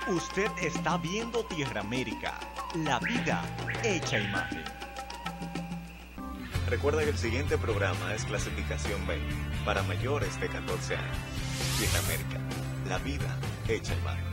Usted está viendo Tierra América, la vida hecha imagen. Recuerda que el siguiente programa es clasificación B, para mayores de 14 años. Tierra América, la vida hecha imagen.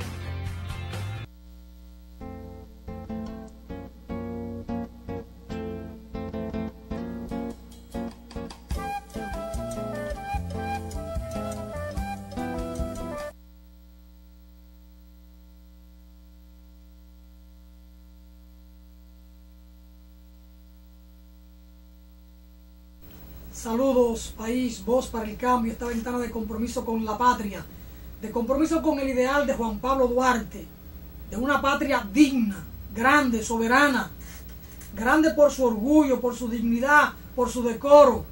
Saludos, país, voz para el cambio, esta ventana de compromiso con la patria, de compromiso con el ideal de Juan Pablo Duarte, de una patria digna, grande, soberana, grande por su orgullo, por su dignidad, por su decoro.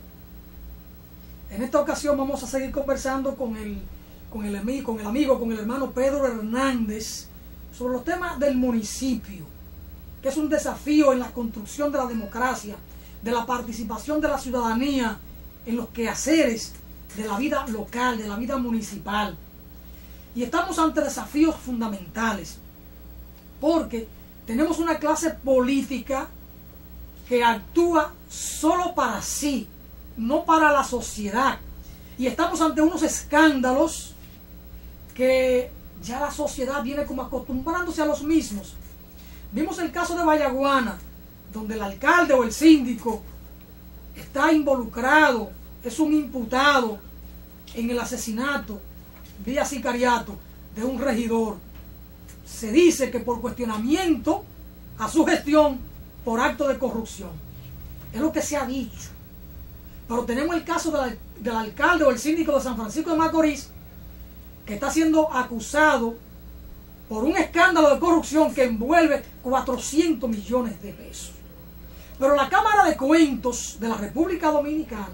En esta ocasión vamos a seguir conversando con el hermano Pedro Hernández sobre los temas del municipio, que es un desafío en la construcción de la democracia, de la participación de la ciudadanía en los quehaceres de la vida local, de la vida municipal. Y estamos ante desafíos fundamentales, porque tenemos una clase política que actúa solo para sí, no para la sociedad. Y estamos ante unos escándalos que ya la sociedad viene como acostumbrándose a los mismos. Vimos el caso de Vallaguana, donde el alcalde o el síndico está involucrado, es un imputado en el asesinato vía sicariato de un regidor. Se dice que por cuestionamiento a su gestión por acto de corrupción. Es lo que se ha dicho. Pero tenemos el caso del alcalde o el síndico de San Francisco de Macorís, que está siendo acusado por un escándalo de corrupción que envuelve 400 millones de pesos. Pero la Cámara de Cuentos de la República Dominicana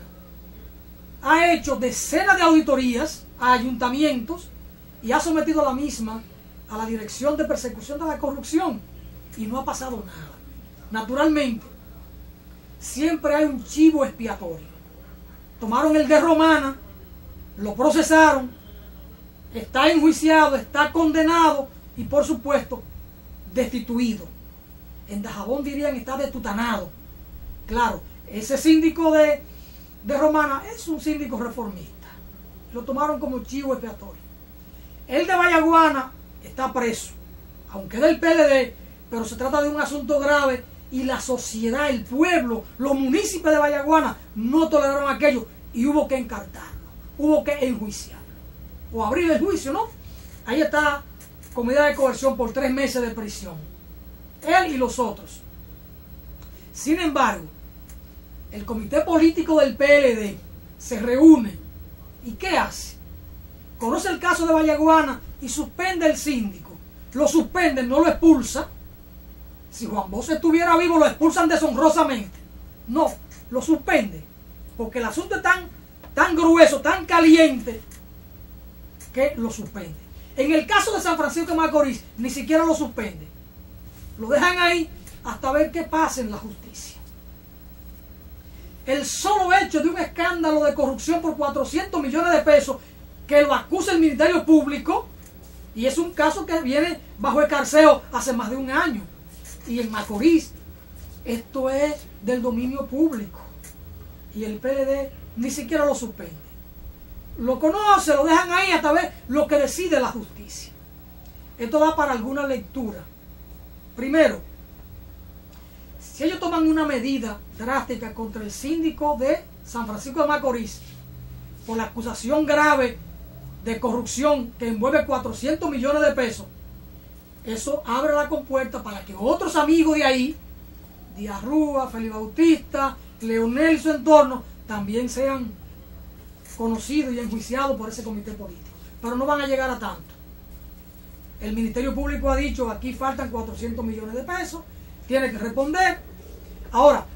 ha hecho decenas de auditorías a ayuntamientos y ha sometido a la misma a la Dirección de Persecución de la Corrupción y no ha pasado nada. Naturalmente, siempre hay un chivo expiatorio. Tomaron el de Romana, lo procesaron, está enjuiciado, está condenado y por supuesto destituido. En Dajabón dirían está detutanado. Claro, ese síndico de Romana es un síndico reformista. Lo tomaron como chivo expiatorio. El de Vallaguana está preso, aunque es del PLD, pero se trata de un asunto grave y la sociedad, el pueblo, los municipios de Vallaguana no toleraron aquello y hubo que encartarlo, hubo que enjuiciarlo o abrir el juicio, ¿no? Ahí está con medida de coerción por 3 meses de prisión. Él y los otros. Sin embargo, el comité político del PLD se reúne y ¿qué hace? Conoce el caso de Vallaguana y suspende el síndico. Lo suspenden, no lo expulsa. Si Juan Bosch estuviera vivo, lo expulsan deshonrosamente. No, lo suspende. Porque el asunto es tan grueso, tan caliente, que lo suspende. En el caso de San Francisco de Macorís, ni siquiera lo suspende. Lo dejan ahí hasta ver qué pasa en la justicia. El solo hecho de un escándalo de corrupción por 400 millones de pesos que lo acusa el Ministerio Público, y es un caso que viene bajo escarceo hace más de un año. Y en Macorís, esto es del dominio público. Y el PLD ni siquiera lo suspende. Lo conoce, lo dejan ahí hasta ver lo que decide la justicia. Esto da para alguna lectura. Primero, si ellos toman una medida drástica contra el síndico de San Francisco de Macorís por la acusación grave de corrupción que envuelve 400 millones de pesos, eso abre la compuerta para que otros amigos de ahí, Díaz Rúa, Félix Bautista, Leonel y su entorno, también sean conocidos y enjuiciados por ese comité político. Pero no van a llegar a tanto. El Ministerio Público ha dicho aquí faltan 400 millones de pesos, tiene que responder. Ahora,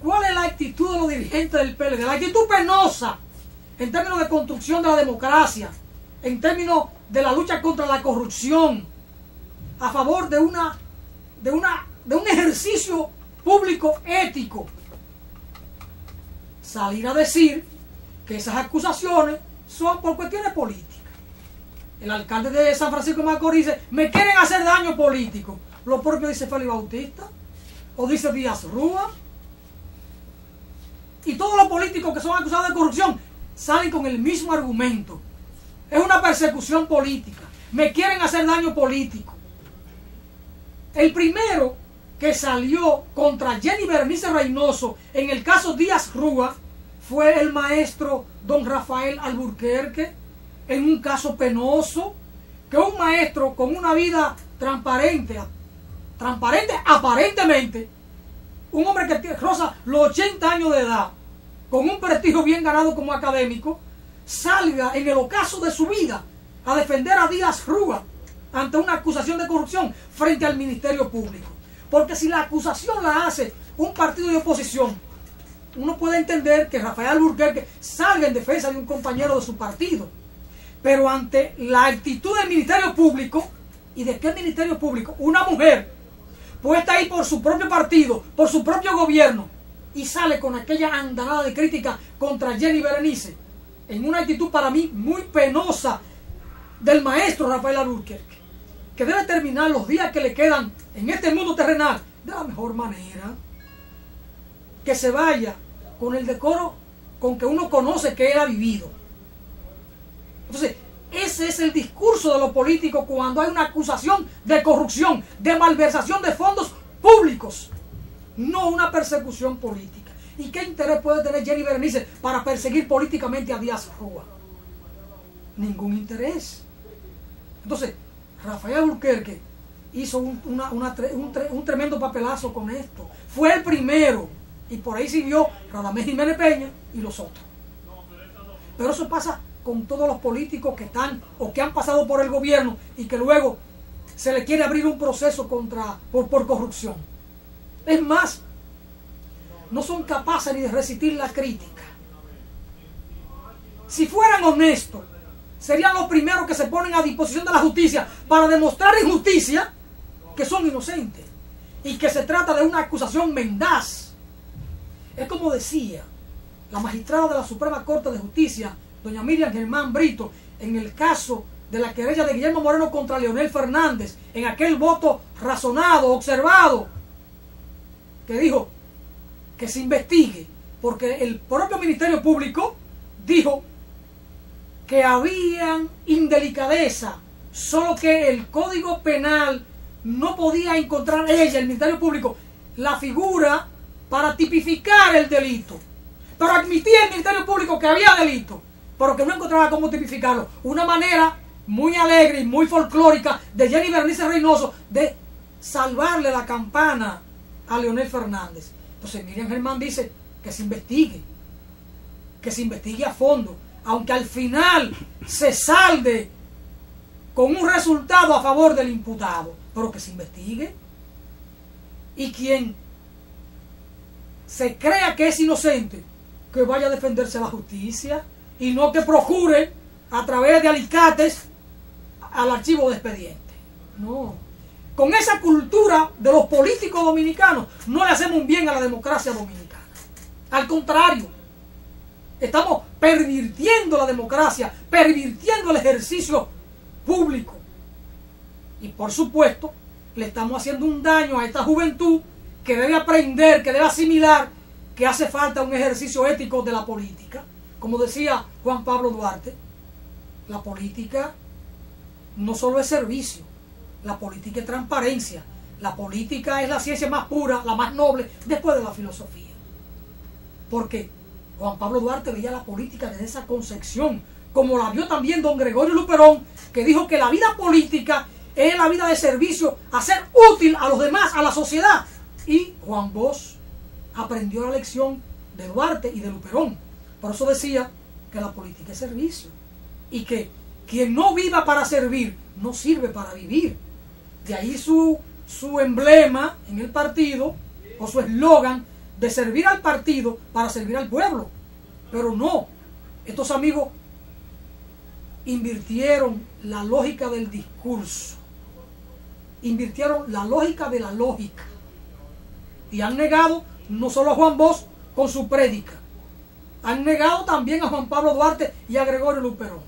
¿cuál es la actitud de los dirigentes del PLD? La actitud penosa en términos de construcción de la democracia, en términos de la lucha contra la corrupción, a favor de un ejercicio público ético. Salir a decir que esas acusaciones son por cuestiones políticas. el alcalde de San Francisco de Macorís dice, me quieren hacer daño político. Lo propio dice Félix Bautista, o dice Díaz Rúa. Y todos los políticos que son acusados de corrupción salen con el mismo argumento. Es una persecución política. Me quieren hacer daño político. El primero que salió contra Jenny Berenice Reynoso en el caso Díaz Rúa fue el maestro don Rafael Alburquerque, en un caso penoso, que un maestro con una vida transparente aparentemente, un hombre que roza los 80 años de edad, con un prestigio bien ganado como académico, salga en el ocaso de su vida a defender a Díaz Rúa ante una acusación de corrupción frente al Ministerio Público. Porque si la acusación la hace un partido de oposición, uno puede entender que Rafael Alburquerque salga en defensa de un compañero de su partido. Pero ante la actitud del Ministerio Público, ¿y de qué Ministerio Público? Una mujer puesta ahí por su propio partido, por su propio gobierno, y sale con aquella andanada de crítica contra Jenny Berenice, en una actitud para mí muy penosa del maestro Rafael Alburquerque, que debe terminar los días que le quedan en este mundo terrenal de la mejor manera, que se vaya con el decoro con que uno conoce que él ha vivido. Entonces, ese es el discurso de los políticos cuando hay una acusación de corrupción, de malversación de fondos públicos, no una persecución política. ¿Y qué interés puede tener Jenny Berenice para perseguir políticamente a Díaz Rúa? Ningún interés. Entonces, Rafael Alburquerque hizo un tremendo papelazo con esto. Fue el primero, y por ahí siguió Radamés Jiménez Peña y los otros. Pero eso pasa con todos los políticos que están o que han pasado por el gobierno y que luego se le quiere abrir un proceso por corrupción. Es más, no son capaces ni de resistir la crítica. Si fueran honestos, serían los primeros que se ponen a disposición de la justicia para demostrar injusticia que son inocentes y que se trata de una acusación mendaz. Es como decía la magistrada de la Suprema Corte de Justicia, doña Miriam Germán Brito, en el caso de la querella de Guillermo Moreno contra Leonel Fernández, en aquel voto razonado, observado, que dijo que se investigue, porque el propio Ministerio Público dijo que habían indelicadeza, solo que el Código Penal no podía encontrar ella, el Ministerio Público, la figura para tipificar el delito. Pero admitía el Ministerio Público que había delito, pero que no encontraba cómo tipificarlo. Una manera muy alegre y muy folclórica de Jenny Berenice Reynoso de salvarle la campana a Leonel Fernández. Entonces Miriam Germán dice que se investigue a fondo, aunque al final se salde con un resultado a favor del imputado, pero que se investigue. Y quien se crea que es inocente, que vaya a defenderse a la justicia y no que procure a través de alicates al archivo de expediente. No. Con esa cultura de los políticos dominicanos no le hacemos un bien a la democracia dominicana. Al contrario, estamos pervirtiendo la democracia, pervirtiendo el ejercicio público. Y por supuesto, le estamos haciendo un daño a esta juventud que debe aprender, que debe asimilar que hace falta un ejercicio ético de la política. Como decía Juan Pablo Duarte, la política no solo es servicio, la política es transparencia, la política es la ciencia más pura, la más noble, después de la filosofía. Porque Juan Pablo Duarte veía la política desde esa concepción, como la vio también don Gregorio Luperón, que dijo que la vida política es la vida de servicio, a ser útil a los demás, a la sociedad. Y Juan Bosch aprendió la lección de Duarte y de Luperón. Por eso decía que la política es servicio y que quien no viva para servir no sirve para vivir. De ahí su emblema en el partido o su eslogan de servir al partido para servir al pueblo. Pero no, estos amigos invirtieron la lógica del discurso, invirtieron la lógica de la lógica y han negado no solo a Juan Bosch con su prédica, han negado también a Juan Pablo Duarte y a Gregorio Luperón.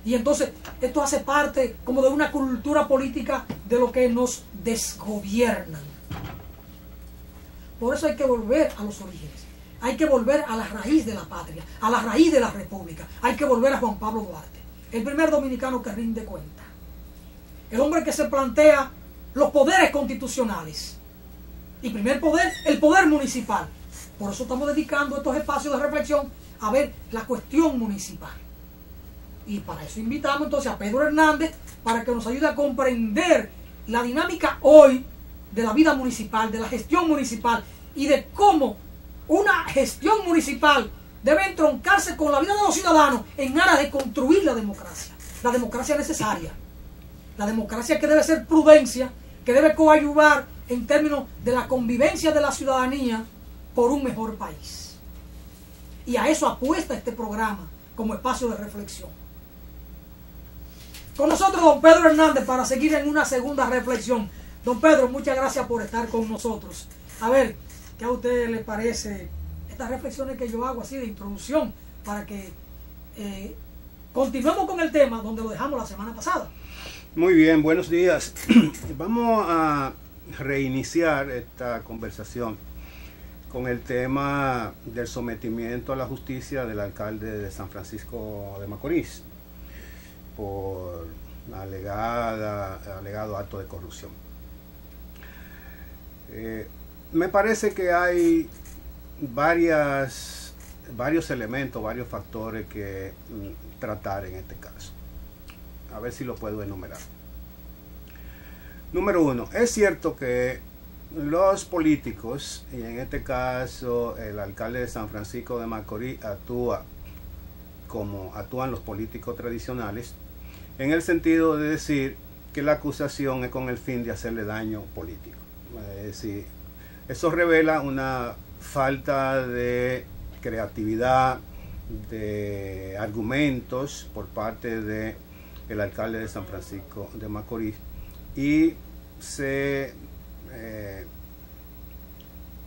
Y entonces esto hace parte como de una cultura política de lo que nos desgobiernan. Por eso hay que volver a los orígenes. Hay que volver a la raíz de la patria, a la raíz de la república. Hay que volver a Juan Pablo Duarte, el primer dominicano que rinde cuenta. El hombre que se plantea los poderes constitucionales. Y primer poder, el poder municipal. Por eso estamos dedicando estos espacios de reflexión a ver la cuestión municipal. Y para eso invitamos entonces a Pedro Hernández para que nos ayude a comprender la dinámica hoy de la vida municipal, de la gestión municipal y de cómo una gestión municipal debe entroncarse con la vida de los ciudadanos en aras de construir la democracia necesaria, la democracia que debe ser prudencia, que debe coadyuvar en términos de la convivencia de la ciudadanía por un mejor país. Y a eso apuesta este programa como espacio de reflexión. Con nosotros don Pedro Hernández para seguir en una segunda reflexión. Don Pedro, muchas gracias por estar con nosotros. A ver, ¿qué a usted le parece estas reflexiones que yo hago así de introducción para que continuemos con el tema donde lo dejamos la semana pasada? Muy bien, buenos días. Vamos a reiniciar esta conversación con el tema del sometimiento a la justicia del alcalde de San Francisco de Macorís por alegado acto de corrupción. Me parece que hay varios elementos, varios factores que tratar en este caso. A ver si lo puedo enumerar. Número uno, es cierto que los políticos, y en este caso el alcalde de San Francisco de Macorís, actúa como actúan los políticos tradicionales, en el sentido de decir que la acusación es con el fin de hacerle daño político. Es decir, eso revela una falta de creatividad, de argumentos por parte del alcalde de San Francisco de Macorís, y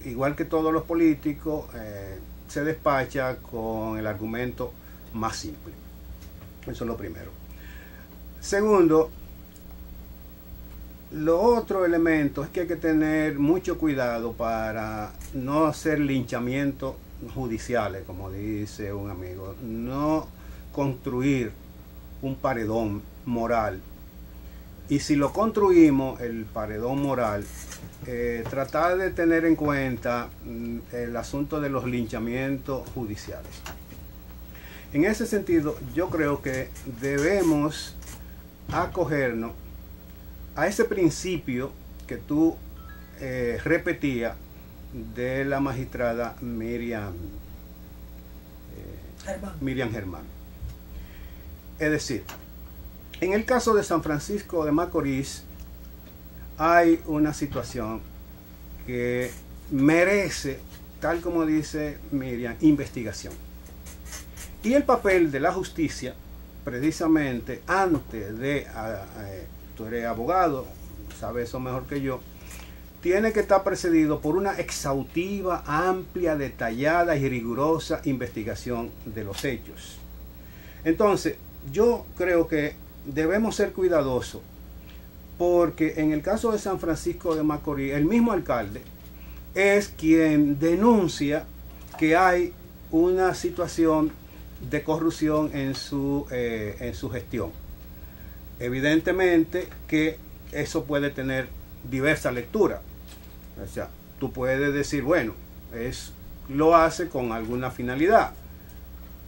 igual que todos los políticos, se despacha con el argumento más simple. Eso es lo primero. Segundo, lo otro elemento es que hay que tener mucho cuidado para no hacer linchamientos judiciales, como dice un amigo, no construir un paredón moral. Y si lo construimos, el paredón moral, tratar de tener en cuenta el asunto de los linchamientos judiciales. En ese sentido, yo creo que debemos acogernos a ese principio que tú repetías de la magistrada Miriam Germán. Es decir, en el caso de San Francisco de Macorís hay una situación que merece, tal como dice Miriam, investigación. Y el papel de la justicia, precisamente antes de, tú eres abogado, sabes eso mejor que yo, tiene que estar precedido por una exhaustiva, amplia, detallada y rigurosa investigación de los hechos. Entonces, yo creo que debemos ser cuidadosos, porque en el caso de San Francisco de Macorís, el mismo alcalde es quien denuncia que hay una situación de corrupción en su gestión. Evidentemente que eso puede tener diversas lecturas. O sea, tú puedes decir, bueno, lo hace con alguna finalidad,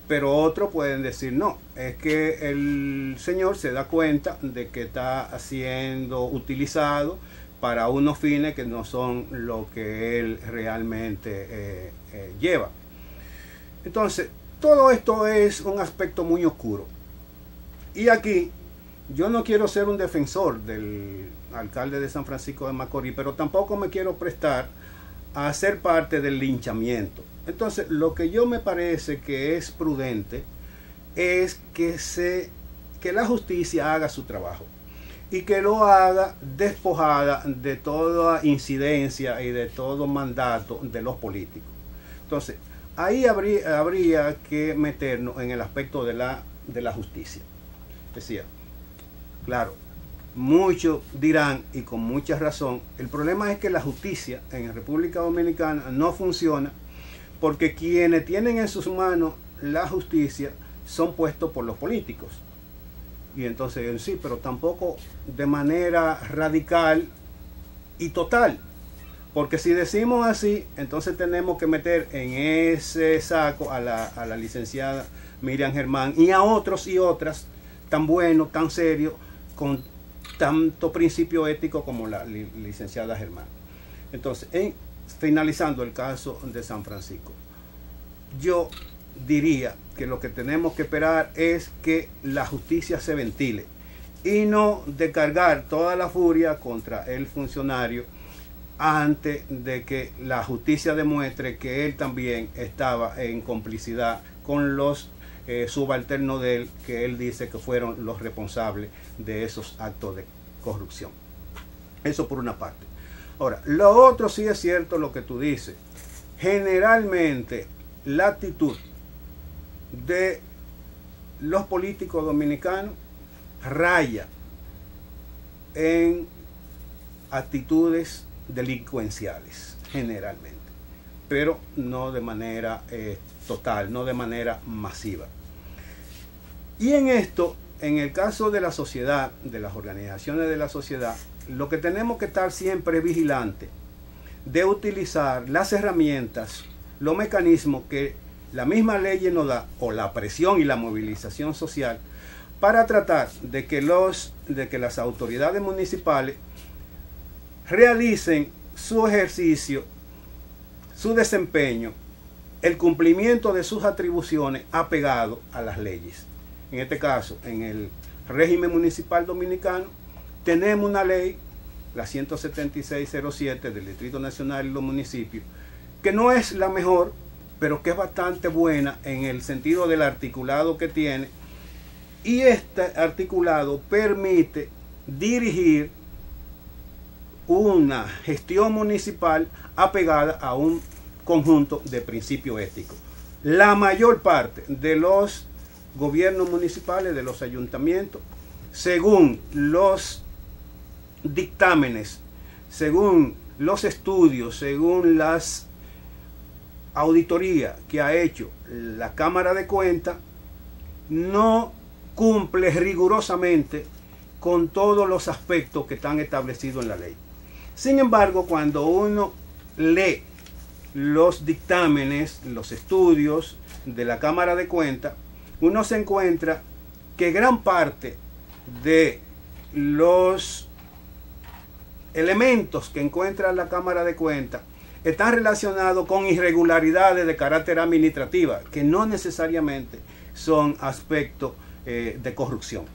pero otros pueden decir, no, es que el señor se da cuenta de que está siendo utilizado para unos fines que no son lo que él realmente lleva. Entonces, todo esto es un aspecto muy oscuro. Y aquí, yo no quiero ser un defensor del alcalde de San Francisco de Macorís, pero tampoco me quiero prestar a ser parte del linchamiento. Entonces, lo que yo me parece que es prudente es que la justicia haga su trabajo y que lo haga despojada de toda incidencia y de todo mandato de los políticos. Entonces, ahí habría que meternos en el aspecto de la justicia. Decía, claro, muchos dirán, y con mucha razón, el problema es que la justicia en República Dominicana no funciona porque quienes tienen en sus manos la justicia son puestos por los políticos. Y entonces, sí, pero tampoco de manera radical y total. Porque si decimos así, entonces tenemos que meter en ese saco a la licenciada Miriam Germán y a otros y otras tan buenos, tan serios, con tanto principio ético como la licenciada Germán. Entonces, finalizando el caso de San Francisco, yo diría que lo que tenemos que esperar es que la justicia se ventile y no descargar toda la furia contra el funcionario antes de que la justicia demuestre que él también estaba en complicidad con los subalternos de él, que él dice que fueron los responsables de esos actos de corrupción. Eso por una parte. Ahora, lo otro sí es cierto lo que tú dices. Generalmente la actitud de los políticos dominicanos raya en actitudes delincuenciales, generalmente, pero no de manera total, no de manera masiva. Y en esto, en el caso de la sociedad, de las organizaciones de la sociedad, lo que tenemos que estar siempre vigilantes de utilizar las herramientas, los mecanismos que la misma ley nos da, o la presión y la movilización social, para tratar de que las autoridades municipales realicen su ejercicio, su desempeño, el cumplimiento de sus atribuciones apegado a las leyes. En este caso, en el régimen municipal dominicano, tenemos una ley, la 17607 del Distrito Nacional y los municipios, que no es la mejor, pero que es bastante buena en el sentido del articulado que tiene, y este articulado permite dirigir una gestión municipal apegada a un conjunto de principios éticos. La mayor parte de los gobiernos municipales, de los ayuntamientos, según los dictámenes, según los estudios, según las auditorías que ha hecho la Cámara de Cuentas, no cumple rigurosamente con todos los aspectos que están establecidos en la ley. Sin embargo, cuando uno lee los dictámenes, los estudios de la Cámara de Cuentas, uno se encuentra que gran parte de los elementos que encuentra la Cámara de Cuentas están relacionados con irregularidades de carácter administrativo, que no necesariamente son aspectos de corrupción.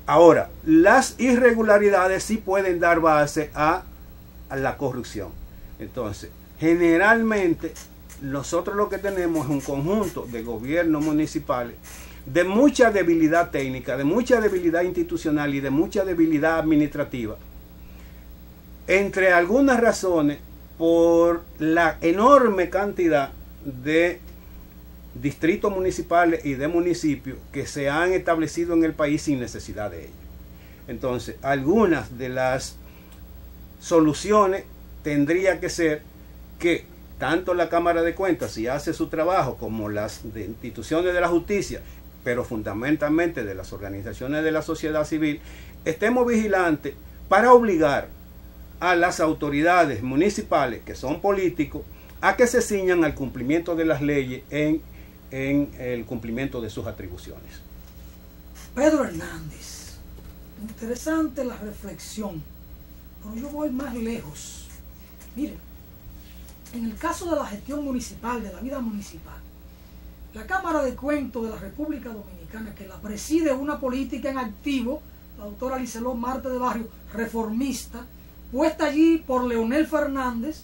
Ahora, las irregularidades sí pueden dar base a la corrupción. Entonces, generalmente, nosotros lo que tenemos es un conjunto de gobiernos municipales de mucha debilidad técnica, de mucha debilidad institucional y de mucha debilidad administrativa, entre algunas razones por la enorme cantidad de distritos municipales y de municipios que se han establecido en el país sin necesidad de ello. Entonces, algunas de las soluciones tendría que ser que tanto la Cámara de Cuentas, si hace su trabajo, como las instituciones de la justicia, pero fundamentalmente de las organizaciones de la sociedad civil, estemos vigilantes para obligar a las autoridades municipales, que son políticos, a que se ciñan al cumplimiento de las leyes en el cumplimiento de sus atribuciones. Pedro Hernández, interesante la reflexión, pero yo voy más lejos. Miren, en el caso de la gestión municipal, de la vida municipal, la Cámara de Cuentas de la República Dominicana, que la preside una política en activo, la doctora Liseló Marte de Barrio, reformista, puesta allí por Leonel Fernández,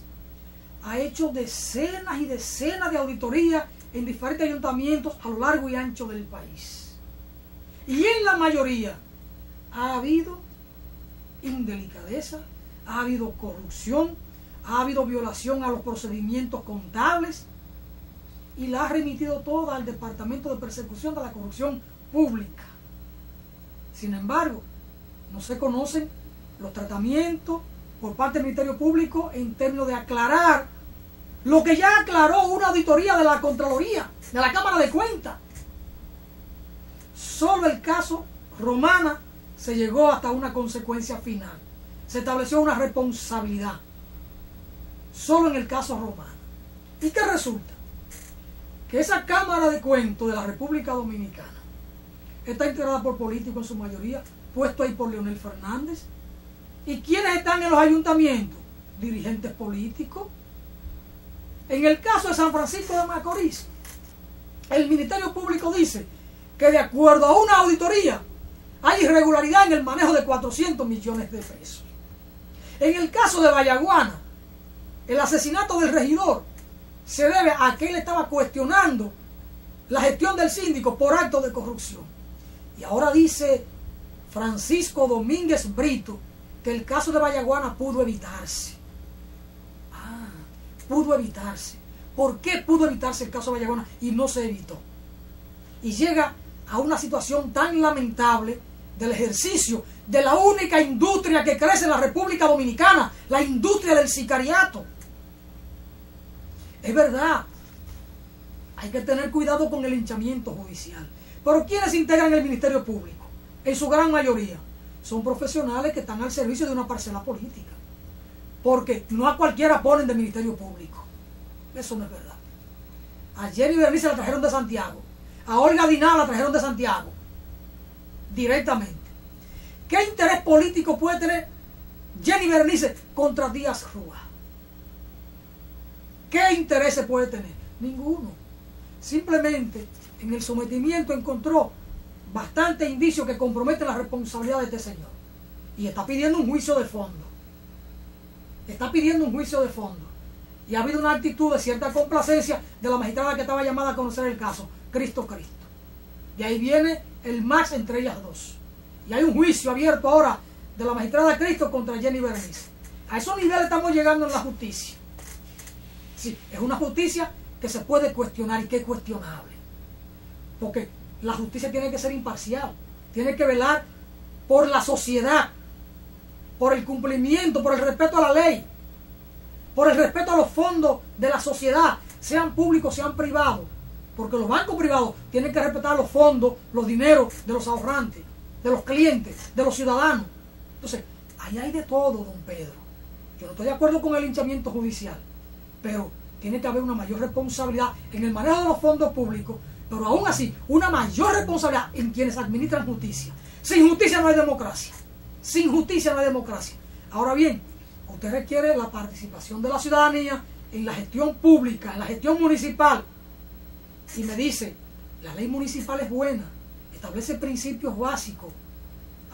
ha hecho decenas y decenas de auditorías en diferentes ayuntamientos a lo largo y ancho del país. Y en la mayoría ha habido indelicadeza, ha habido corrupción, ha habido violación a los procedimientos contables, y la ha remitido toda al Departamento de Persecución de la Corrupción Pública. Sin embargo, no se conocen los tratamientos por parte del Ministerio Público en términos de aclarar lo que ya aclaró una auditoría de la Contraloría, de la Cámara de Cuentas. Solo el caso Romana se llegó hasta una consecuencia final. Se estableció una responsabilidad. Solo en el caso Romana. ¿Y qué resulta? Que esa Cámara de Cuentas de la República Dominicana está integrada por políticos en su mayoría, puesto ahí por Leonel Fernández. ¿Y quiénes están en los ayuntamientos? Dirigentes políticos. En el caso de San Francisco de Macorís, el Ministerio Público dice que de acuerdo a una auditoría hay irregularidad en el manejo de 400 millones de pesos. En el caso de Vallaguana, el asesinato del regidor se debe a que él estaba cuestionando la gestión del síndico por actos de corrupción. Y ahora dice Francisco Domínguez Brito que el caso de Vallaguana pudo evitarse. Pudo evitarse. ¿Por qué pudo evitarse el caso de Vallaguana y no se evitó? Y llega a una situación tan lamentable del ejercicio de la única industria que crece en la República Dominicana, la industria del sicariato. Es verdad, hay que tener cuidado con el linchamiento judicial. Pero ¿quiénes integran el Ministerio Público? En su gran mayoría son profesionales que están al servicio de una parcela política. Porque no a cualquiera ponen del Ministerio Público. Eso no es verdad. A Jenny Berenice la trajeron de Santiago. A Olga Diná la trajeron de Santiago. Directamente. ¿Qué interés político puede tener Jenny Berenice contra Díaz Rúa? ¿Qué interés se puede tener? Ninguno. Simplemente en el sometimiento encontró bastantes indicios que comprometen la responsabilidad de este señor. Y está pidiendo un juicio de fondo. Está pidiendo un juicio de fondo. Y ha habido una actitud de cierta complacencia de la magistrada que estaba llamada a conocer el caso, Cristo. Y ahí viene el match entre ellas dos. Y hay un juicio abierto ahora de la magistrada Cristo contra Jenny Berenice. A esos niveles estamos llegando en la justicia. Sí, es una justicia que se puede cuestionar y que es cuestionable. Porque la justicia tiene que ser imparcial. Tiene que velar por la sociedad, por el cumplimiento, por el respeto a la ley, por el respeto a los fondos de la sociedad, sean públicos, sean privados, porque los bancos privados tienen que respetar los fondos, los dineros de los ahorrantes, de los clientes, de los ciudadanos. Entonces, ahí hay de todo, don Pedro. Yo no estoy de acuerdo con el linchamiento judicial, pero tiene que haber una mayor responsabilidad en el manejo de los fondos públicos, pero aún así, una mayor responsabilidad en quienes administran justicia. Sin justicia no hay democracia. Sin justicia no hay democracia. Ahora bien, usted requiere la participación de la ciudadanía en la gestión pública, en la gestión municipal. Y me dice, la ley municipal es buena, establece principios básicos.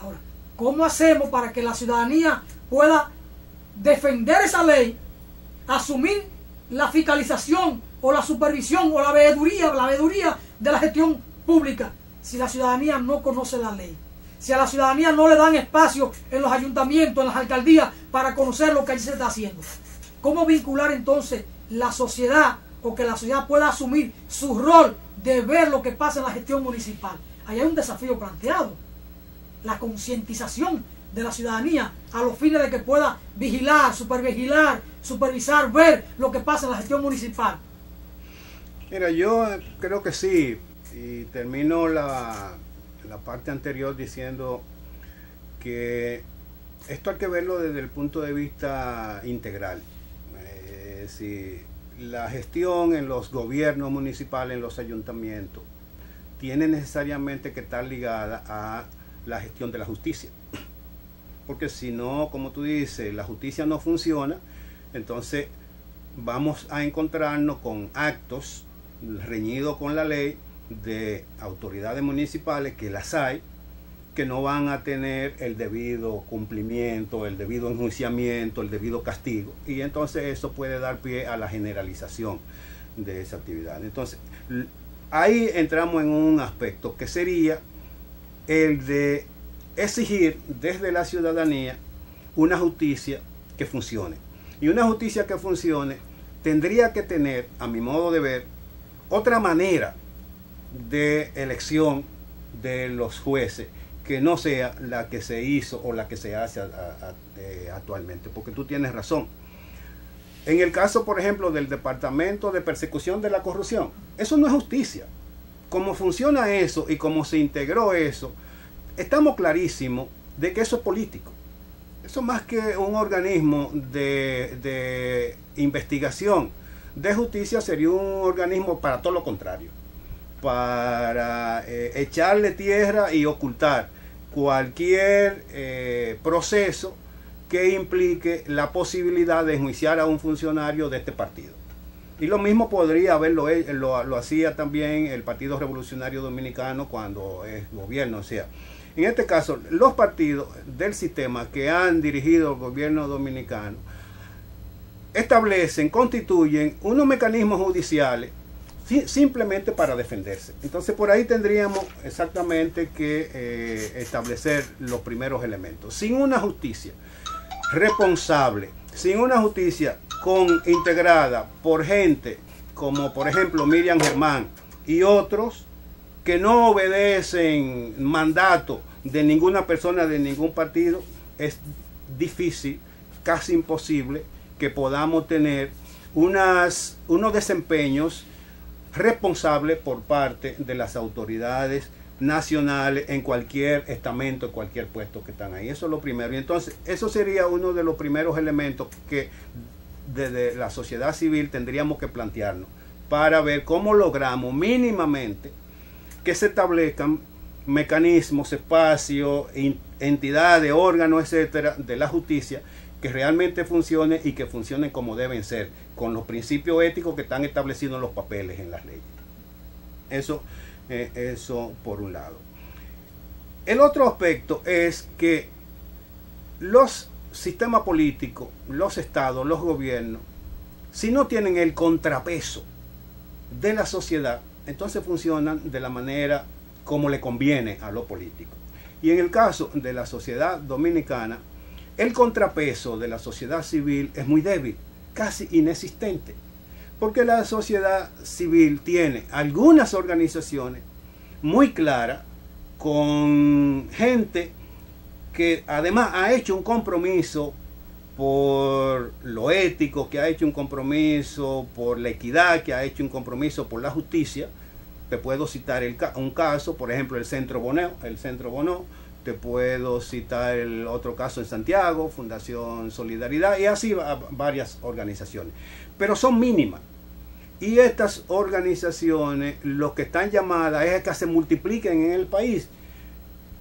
Ahora, ¿cómo hacemos para que la ciudadanía pueda defender esa ley, asumir la fiscalización o la supervisión o la veeduría de la gestión pública si la ciudadanía no conoce la ley? Si a la ciudadanía no le dan espacio en los ayuntamientos, en las alcaldías, para conocer lo que allí se está haciendo. ¿Cómo vincular entonces la sociedad o que la sociedad pueda asumir su rol de ver lo que pasa en la gestión municipal? Ahí hay un desafío planteado. La concientización de la ciudadanía a los fines de que pueda vigilar, supervisar, ver lo que pasa en la gestión municipal. Mira, yo creo que sí. Y termino la parte anterior diciendo que esto hay que verlo desde el punto de vista integral. Si la gestión en los gobiernos municipales, en los ayuntamientos, tiene necesariamente que estar ligada a la gestión de la justicia. Porque si no, como tú dices, la justicia no funciona, entonces vamos a encontrarnos con actos reñidos con la ley de autoridades municipales, que las hay, que no van a tener el debido cumplimiento, el debido enjuiciamiento, el debido castigo, y entonces eso puede dar pie a la generalización de esa actividad. Entonces, ahí entramos en un aspecto que sería el de exigir desde la ciudadanía una justicia que funcione. Y una justicia que funcione tendría que tener, a mi modo de ver, otra manera de elección de los jueces que no sea la que se hizo o la que se hace actualmente, porque tú tienes razón. En el caso, por ejemplo, del Departamento de Persecución de la Corrupción, eso no es justicia. Cómo funciona eso y cómo se integró eso, estamos clarísimos de que eso es político. Eso más que un organismo de investigación de justicia, sería un organismo para todo lo contrario, para echarle tierra y ocultar cualquier proceso que implique la posibilidad de enjuiciar a un funcionario de este partido. Y lo mismo podría haberlo, lo hacía también el Partido Revolucionario Dominicano cuando es gobierno. O sea, en este caso, los partidos del sistema que han dirigido el gobierno dominicano establecen, constituyen unos mecanismos judiciales simplemente para defenderse. Entonces por ahí tendríamos exactamente que establecer los primeros elementos. Sin una justicia responsable, sin una justicia integrada por gente como por ejemplo Miriam Germán y otros que no obedecen mandato de ninguna persona de ningún partido, es difícil, casi imposible que podamos tener unos desempeños responsable por parte de las autoridades nacionales en cualquier estamento, en cualquier puesto que están ahí. Eso es lo primero. Y entonces, eso sería uno de los primeros elementos que desde la sociedad civil tendríamos que plantearnos para ver cómo logramos mínimamente que se establezcan mecanismos, espacios, entidades, órganos, etcétera, de la justicia que realmente funcione y que funcionen como deben ser, con los principios éticos que están establecidos en los papeles, en las leyes. Eso por un lado. El otro aspecto es que los sistemas políticos, los estados, los gobiernos, si no tienen el contrapeso de la sociedad, entonces funcionan de la manera como le conviene a los políticos. Y en el caso de la sociedad dominicana, el contrapeso de la sociedad civil es muy débil, casi inexistente, porque la sociedad civil tiene algunas organizaciones muy claras, con gente que además ha hecho un compromiso por lo ético, que ha hecho un compromiso por la equidad, que ha hecho un compromiso por la justicia. Te puedo citar un caso, por ejemplo, el Centro Bonó. Te puedo citar el otro caso en Santiago, Fundación Solidaridad, y así varias organizaciones. Pero son mínimas. Y estas organizaciones, lo que están llamadas es que se multipliquen en el país,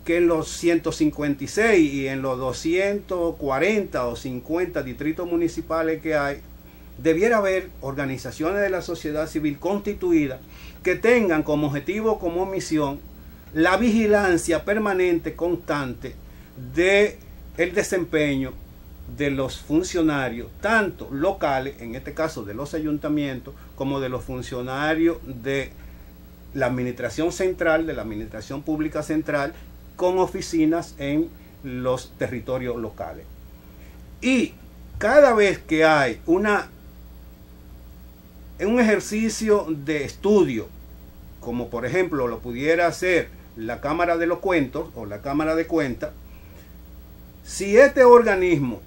que en los 156 y en los 240 o 50 distritos municipales que hay, debiera haber organizaciones de la sociedad civil constituidas que tengan como objetivo, como misión, la vigilancia permanente, constante de el desempeño de los funcionarios, tanto locales, en este caso de los ayuntamientos, como de los funcionarios de la administración central, de la administración pública central, con oficinas en los territorios locales. Y cada vez que hay un ejercicio de estudio, como por ejemplo lo pudiera hacer la Cámara de los Cuentos o la Cámara de Cuentas, si este organismo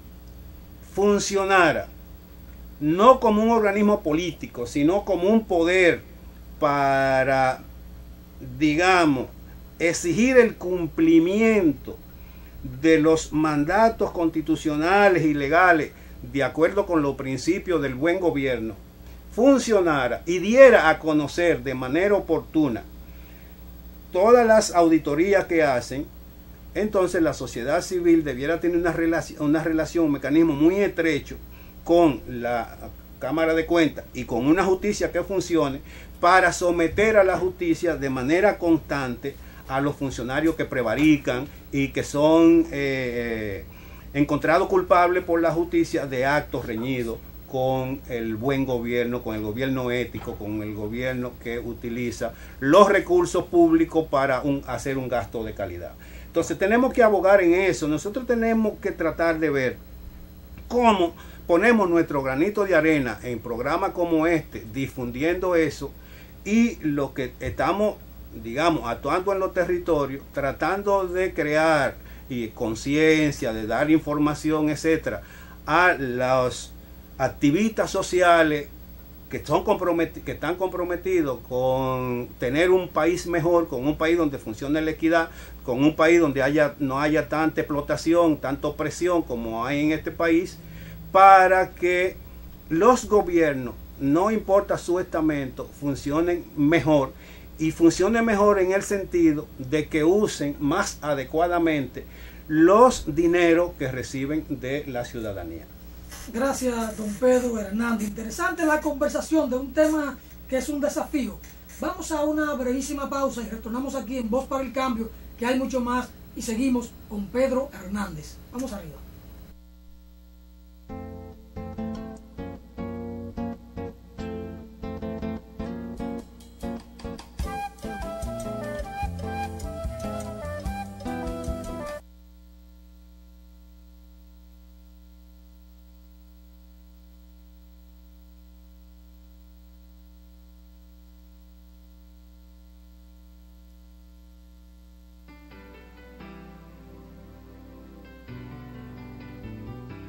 funcionara no como un organismo político, sino como un poder para, digamos, exigir el cumplimiento de los mandatos constitucionales y legales de acuerdo con los principios del buen gobierno, funcionara y diera a conocer de manera oportuna todas las auditorías que hacen, entonces la sociedad civil debiera tener una relación, un mecanismo muy estrecho con la Cámara de Cuentas y con una justicia que funcione para someter a la justicia de manera constante a los funcionarios que prevarican y que son encontrados culpables por la justicia de actos reñidos con el buen gobierno, con el gobierno ético, con el gobierno que utiliza los recursos públicos para hacer un gasto de calidad. Entonces tenemos que abogar en eso. Nosotros tenemos que tratar de ver cómo ponemos nuestro granito de arena en programas como este, difundiendo eso, y lo que estamos digamos, actuando en los territorios, tratando de crear conciencia, de dar información, etcétera, a los activistas sociales que están comprometidos con tener un país mejor, con un país donde funcione la equidad, con un país donde no haya tanta explotación, tanta opresión como hay en este país, para que los gobiernos, no importa su estamento, funcionen mejor, y funcionen mejor en el sentido de que usen más adecuadamente los dineros que reciben de la ciudadanía. Gracias, don Pedro Hernández. Interesante la conversación de un tema que es un desafío. Vamos a una brevísima pausa y retornamos aquí en Voz para el Cambio, que hay mucho más, y seguimos con Pedro Hernández. Vamos arriba.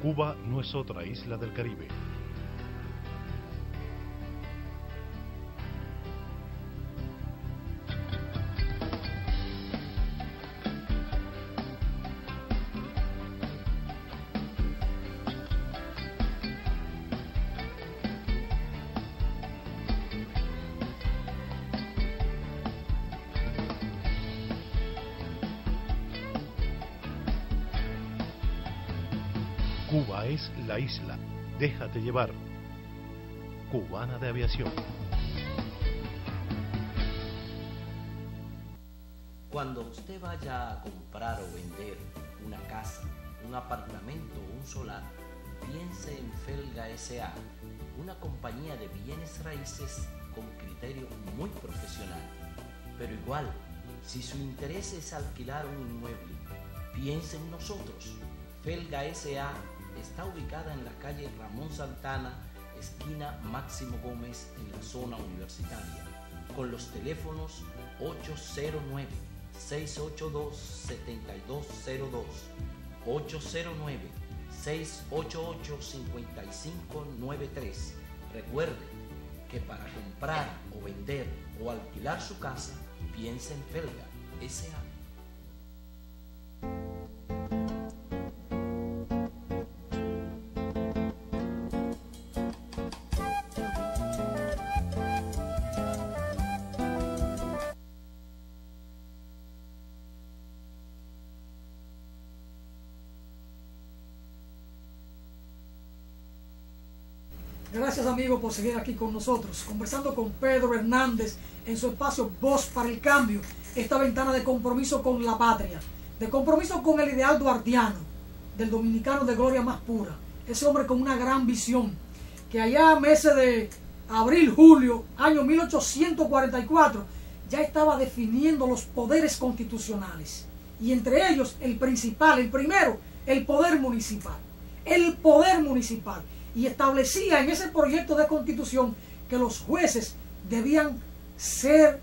Cuba no es otra isla del Caribe. Cuba es la isla. Déjate llevar. Cubana de Aviación. Cuando usted vaya a comprar o vender una casa, un apartamento o un solar, piense en Felga S.A., una compañía de bienes raíces con criterio muy profesional. Pero igual, si su interés es alquilar un inmueble, piense en nosotros. Felga S.A. está ubicada en la calle Ramón Santana, esquina Máximo Gómez, en la zona universitaria, con los teléfonos 809-682-7202, 809-688-5593. Recuerde que para comprar o vender o alquilar su casa, piense en Felga S.A. Gracias, amigos, por seguir aquí con nosotros, conversando con Pedro Hernández en su espacio Voz para el Cambio, esta ventana de compromiso con la patria, de compromiso con el ideal duartiano, del dominicano de gloria más pura, ese hombre con una gran visión, que allá a meses de abril, julio, año 1844, ya estaba definiendo los poderes constitucionales, y entre ellos el principal, el primero, el poder municipal. El poder municipal. Y establecía en ese proyecto de constitución que los jueces debían ser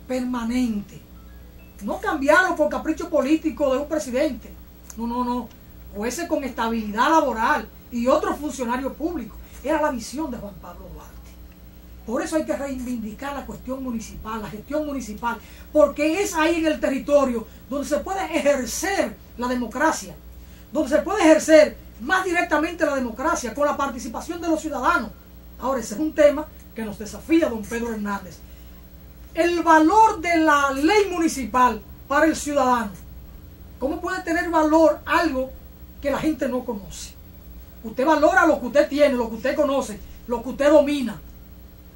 permanentes, no cambiarlo por capricho político de un presidente, no, jueces con estabilidad laboral y otros funcionarios públicos. Era la visión de Juan Pablo Duarte. Por eso hay que reivindicar la cuestión municipal, la gestión municipal, porque es ahí en el territorio donde se puede ejercer la democracia, donde se puede ejercer más directamente la democracia, con la participación de los ciudadanos. Ahora, ese es un tema que nos desafía don Pedro Hernández. El valor de la ley municipal para el ciudadano. ¿Cómo puede tener valor algo que la gente no conoce? Usted valora lo que usted tiene, lo que usted conoce, lo que usted domina.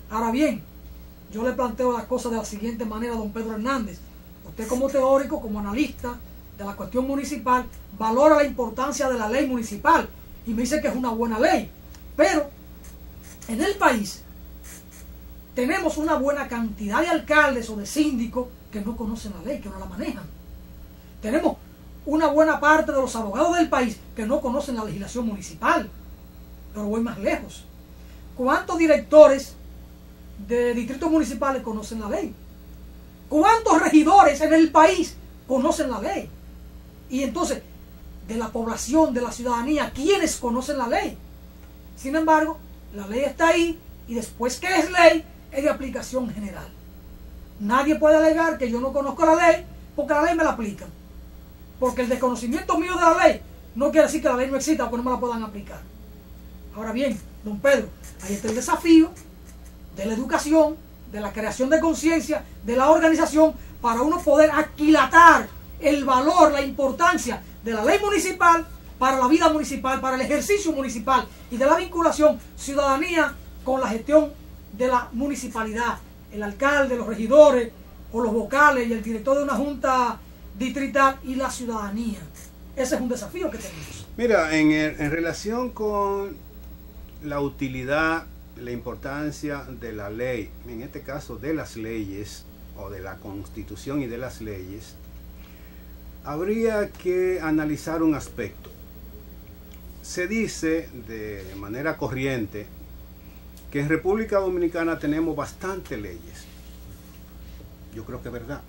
Ahora bien, yo le planteo las cosas de la siguiente manera a don Pedro Hernández. Usted como teórico, como analista de la cuestión municipal, valora la importancia de la ley municipal y me dice que es una buena ley, pero en el país tenemos una buena cantidad de alcaldes o de síndicos que no conocen la ley, que no la manejan. Tenemos una buena parte de los abogados del país que no conocen la legislación municipal. Pero voy más lejos. ¿Cuántos directores de distritos municipales conocen la ley? ¿Cuántos regidores en el país conocen la ley? Y entonces, de la población, de la ciudadanía, ¿quiénes conocen la ley? Sin embargo, la ley está ahí y después que es ley, es de aplicación general. Nadie puede alegar que yo no conozco la ley porque la ley me la aplican. Porque el desconocimiento mío de la ley no quiere decir que la ley no exista o que no me la puedan aplicar. Ahora bien, don Pedro, ahí está el desafío de la educación, de la creación de conciencia, de la organización, para uno poder aquilatar el valor, la importancia de la ley municipal para la vida municipal, para el ejercicio municipal y de la vinculación ciudadanía con la gestión de la municipalidad. El alcalde, los regidores o los vocales y el director de una junta distrital y la ciudadanía. Ese es un desafío que tenemos. Mira, en relación con la utilidad, la importancia de la ley, en este caso de las leyes o de la Constitución y de las leyes, habría que analizar un aspecto. Se dice de manera corriente que en República Dominicana tenemos bastantes leyes. Yo creo que es verdad.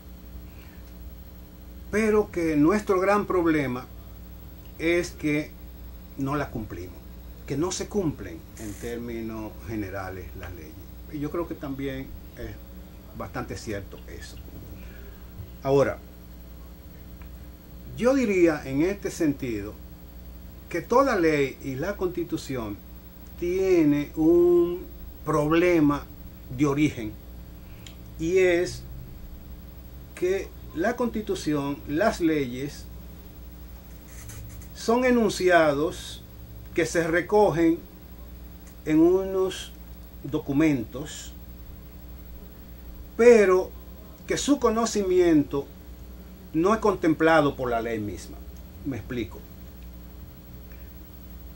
Pero que nuestro gran problema es que no la cumplimos, que no se cumplen en términos generales las leyes. Y yo creo que también es bastante cierto eso. Ahora, yo diría en este sentido que toda ley y la Constitución tiene un problema de origen, y es que la Constitución, las leyes, son enunciados que se recogen en unos documentos, pero que su conocimiento no es contemplado por la ley misma. Me explico.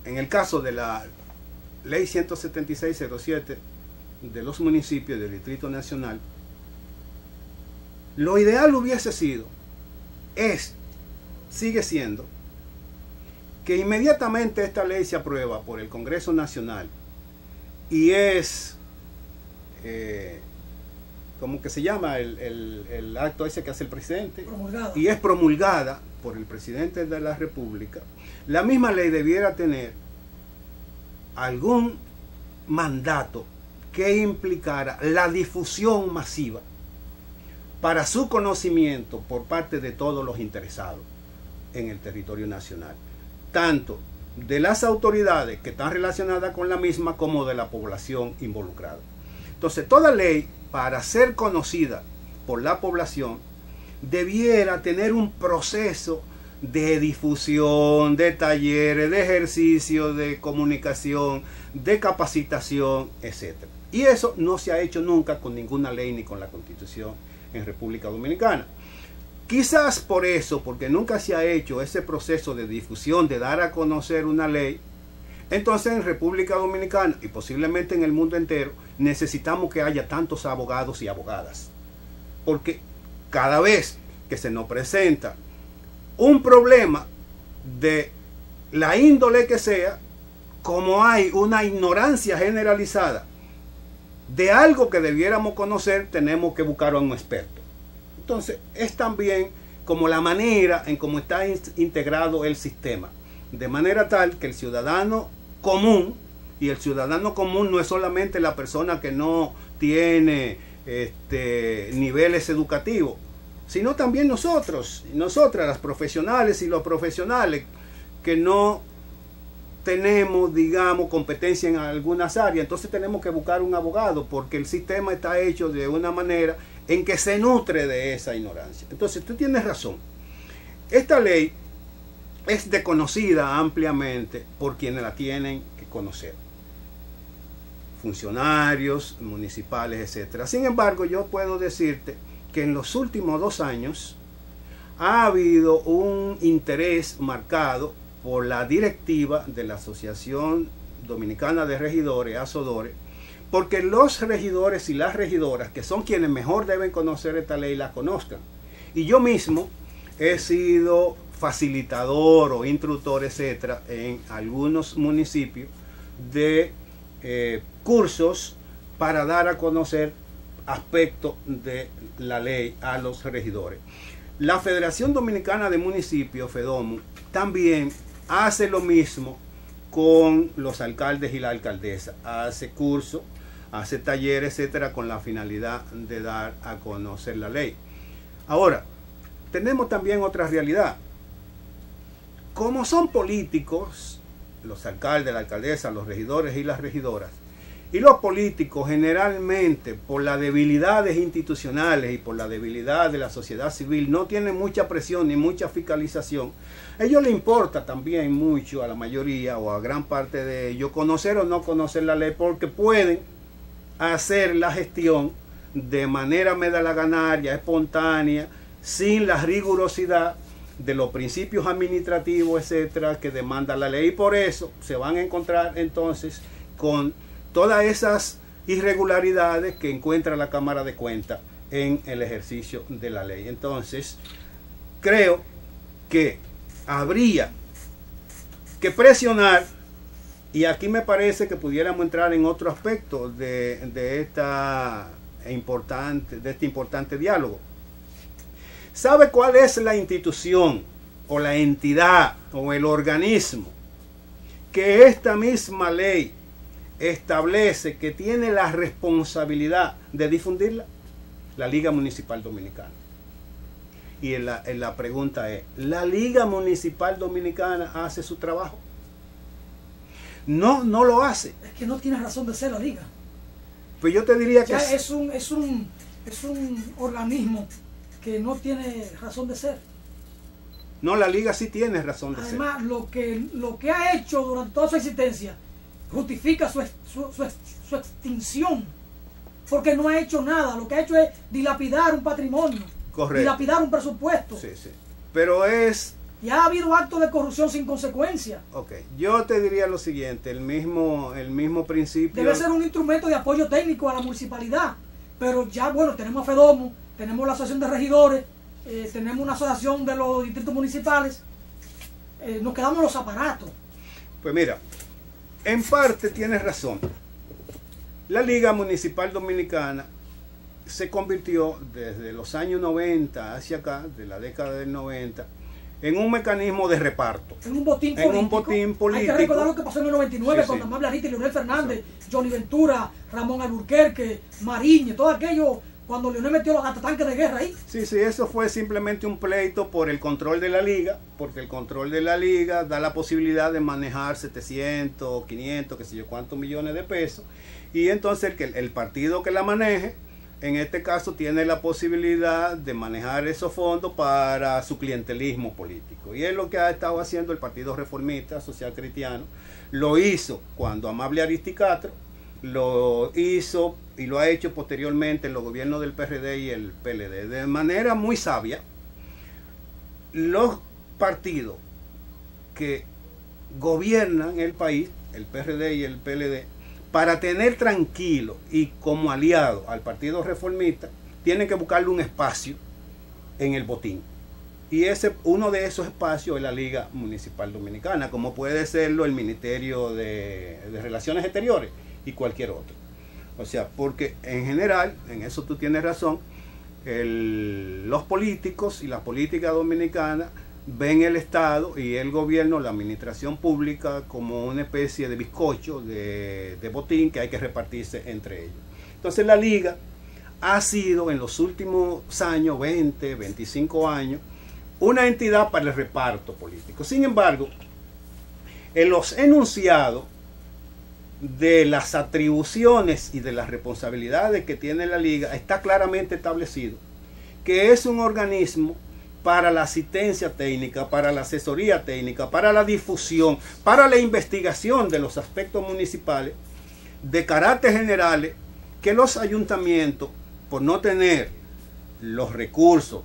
En el caso de la Ley 176/07 de los municipios del Distrito Nacional, lo ideal hubiese sido, sigue siendo, que inmediatamente esta ley se aprueba por el Congreso Nacional y es, ¿cómo que se llama? El acto ese que hace el presidente. Promulgada. Y es promulgada por el presidente de la República. La misma ley debiera tener algún mandato que implicara la difusión masiva para su conocimiento por parte de todos los interesados en el territorio nacional, tanto de las autoridades que están relacionadas con la misma como de la población involucrada. Entonces, toda ley, para ser conocida por la población, debiera tener un proceso de difusión, de talleres, de ejercicio, de comunicación, de capacitación, etc. Y eso no se ha hecho nunca con ninguna ley ni con la Constitución en República Dominicana. Quizás por eso, porque nunca se ha hecho ese proceso de difusión, de dar a conocer una ley, entonces en República Dominicana y posiblemente en el mundo entero necesitamos que haya tantos abogados y abogadas. Porque cada vez que se nos presenta un problema de la índole que sea, como hay una ignorancia generalizada de algo que debiéramos conocer, tenemos que buscar a un experto. Entonces, es también como la manera en cómo está integrado el sistema, de manera tal que el ciudadano común, y el ciudadano común no es solamente la persona que no tiene niveles educativos, sino también nosotros, nosotras, las profesionales y los profesionales que no tenemos, digamos, competencia en algunas áreas. Entonces tenemos que buscar un abogado, porque el sistema está hecho de una manera en que se nutre de esa ignorancia. Entonces tú tienes razón. Esta ley es desconocida ampliamente por quienes la tienen que conocer, funcionarios municipales, etc. Sin embargo, yo puedo decirte que en los últimos 2 años ha habido un interés marcado por la directiva de la Asociación Dominicana de Regidores, ASODORE, porque los regidores y las regidoras, que son quienes mejor deben conocer esta ley, la conozcan. Y yo mismo he sido facilitador o instructor, etcétera, en algunos municipios de cursos para dar a conocer aspecto de la ley a los regidores. La Federación Dominicana de Municipios, FEDOMU, también hace lo mismo con los alcaldes y la alcaldesa. Hace cursos, hace talleres, etcétera, con la finalidad de dar a conocer la ley. Ahora, tenemos también otra realidad. Como son políticos, los alcaldes, la alcaldesa, los regidores y las regidoras, y los políticos generalmente por las debilidades institucionales y por la debilidad de la sociedad civil no tienen mucha presión ni mucha fiscalización, a ellos les importa también mucho, a la mayoría o a gran parte de ellos, conocer o no conocer la ley, porque pueden hacer la gestión de manera medalaganaria, espontánea, sin la rigurosidad de los principios administrativos, etcétera, que demanda la ley. Y por eso se van a encontrar entonces con todas esas irregularidades que encuentra la Cámara de Cuentas en el ejercicio de la ley. Entonces, creo que habría que presionar, y aquí me parece que pudiéramos entrar en otro aspecto de este importante diálogo. ¿Sabe cuál es la institución o la entidad o el organismo que esta misma ley establece que tiene la responsabilidad de difundirla? La Liga Municipal Dominicana. Y la pregunta es, ¿la Liga Municipal Dominicana hace su trabajo? No lo hace. Es que no tiene razón de ser la Liga. Pues yo te diría que ya es un organismo que no tiene razón de ser. No, la Liga sí tiene razón de ser. Además, lo que ha hecho durante toda su existencia justifica su extinción, porque no ha hecho nada. Lo que ha hecho es dilapidar un patrimonio. Correcto. Dilapidar un presupuesto. Sí. Pero y ha habido actos de corrupción sin consecuencia. Ok, yo te diría lo siguiente, el mismo principio. Debe ser un instrumento de apoyo técnico a la municipalidad, pero ya, bueno, tenemos a FEDOMU, tenemos la asociación de regidores, tenemos una asociación de los distritos municipales, nos quedamos los aparatos. Pues mira, en parte tienes razón. La Liga Municipal Dominicana se convirtió desde los años 90 hacia acá, de la década del 90, en un mecanismo de reparto. En un botín político. Hay que recordar lo que pasó en el 99 con Amable Arita y Leonel Fernández, Johnny Ventura, Ramón Alburquerque, Mariñe, todo aquello, cuando Leonel metió los tanques de guerra ahí. Sí, eso fue simplemente un pleito por el control de la Liga, porque el control de la Liga da la posibilidad de manejar 700, 500, qué sé yo, cuántos millones de pesos, y entonces el partido que la maneje, en este caso, tiene la posibilidad de manejar esos fondos para su clientelismo político. Y es lo que ha estado haciendo el Partido Reformista Social Cristiano. Lo hizo cuando Amable Aristicastro, lo hizo y lo ha hecho posteriormente en los gobiernos del PRD y el PLD. De manera muy sabia, los partidos que gobiernan el país, el PRD y el PLD, para tener tranquilo y como aliado al Partido Reformista, tienen que buscarle un espacio en el botín. Y uno de esos espacios es la Liga Municipal Dominicana, como puede serlo el Ministerio de Relaciones Exteriores y cualquier otro. O sea, porque en general, en eso tú tienes razón, los políticos y la política dominicana ven el Estado y el gobierno, la administración pública, como una especie de bizcocho, de botín que hay que repartirse entre ellos. Entonces la Liga ha sido en los últimos años, 20, 25 años, una entidad para el reparto político. Sin embargo, en los enunciados de las atribuciones y de las responsabilidades que tiene la Liga, está claramente establecido que es un organismo para la asistencia técnica, para la asesoría técnica, para la difusión, para la investigación de los aspectos municipales de carácter generales que los ayuntamientos, por no tener los recursos